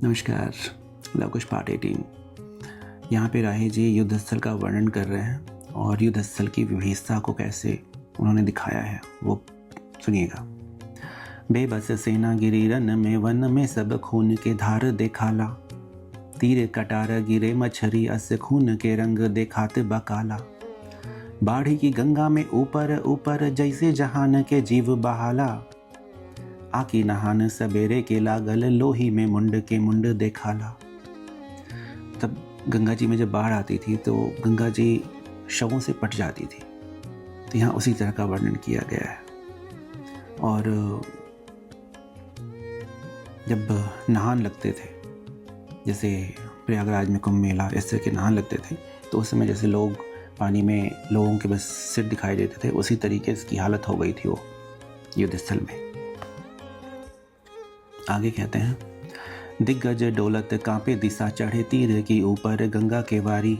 नमस्कार। लव कुश पार्ट 18। यहाँ पे राही जी युद्ध स्थल का वर्णन कर रहे हैं और युद्ध स्थल की विविधता को कैसे उन्होंने दिखाया है वो सुनिएगा। बेबस सेना गिरी रन में वन में सब खून के धार देखाला, तीर कटार गिरे मछरी अस खून के रंग देखात बकाला, बाढ़ी की गंगा में ऊपर ऊपर जैसे जहान के जीव बहाला, आकी नहान सबेरे के लागल लोही में मुंड के मुंड देखाला। तब गंगा जी में जब बाढ़ आती थी तो गंगा जी शवों से पट जाती थी, तो यहाँ उसी तरह का वर्णन किया गया है। और जब नहान लगते थे, जैसे प्रयागराज में कुंभ मेला इस तरह के नहान लगते थे, तो उस समय जैसे लोग पानी में लोगों के बस सिर दिखाई देते थे, उसी तरीके की हालत हो गई थी वो युद्ध स्थल में। आगे कहते हैं, दिग्गज डोलत कांपे दिशा चढ़े तीर की ऊपर गंगा के वारी,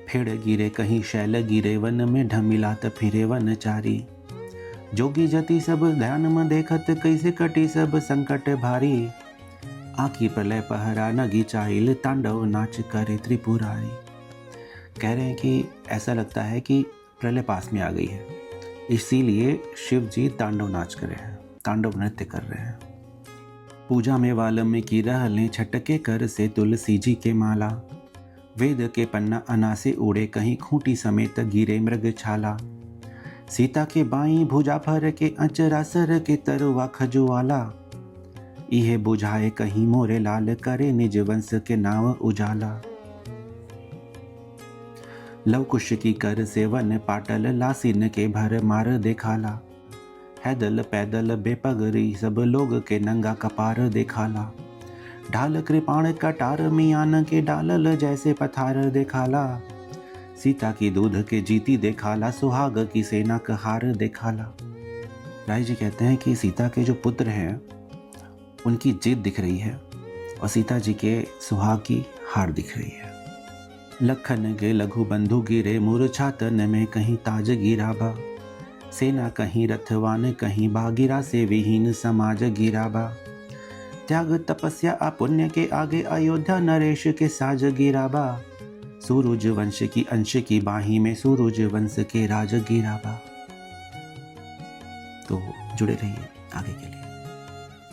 फेड़ गिरे कहीं शैल गिरे वन में ढमिलात फिरे वन चारी, जोगी जति सब ध्यान में देखत कैसे कटी सब संकट भारी, आखी प्रलय पहरा नगी चाहिल तांडव नाच करे त्रिपुरारी। कह रहे हैं कि ऐसा लगता है कि प्रलय पास में आ गई है, इसीलिए शिव जी तांडव नाच कर रहे हैं, तांडव नृत्य कर रहे हैं। पूजा में वाल्मीकि रहले छटके कर से तुलसी जी के माला, वेद के पन्ना अनासे उड़े कहीं खूंटी समेत गिरे मृग छाला, सीता के बाई भुजा भर के अचरा सर के तरुआ खजुआला, इहे बुझाए कहीं मोरे लाल करे निज वंश के नाव उजाला। लव कुश की कर से वन पाटल लासिन के भर मार देखाला, हैदल पैदल बेपगरी सब लोग के नंगा कपार देखाला, ढाल कृपाण कटार मियान के डालल जैसे पथार देखाला, सीता की दूध के जीती देखाला, सुहाग की सेना का हार देखाला। राय जी कहते हैं कि सीता के जो पुत्र हैं उनकी जीत दिख रही है और सीता जी के सुहाग की हार दिख रही है। लखन के लघु बंधु गिरे मूर्छा तन में कहीं ताज गिराबा, सेना कहीं रथवान कहीं बागिरा से विहीन समाज गिराबा, त्याग तपस्या अपुण्य के आगे अयोध्या नरेश के साज गिराबा, सूरज वंश की अंश की बाही में सूरज वंश के राज गिराबा। तो जुड़े रहिए आगे के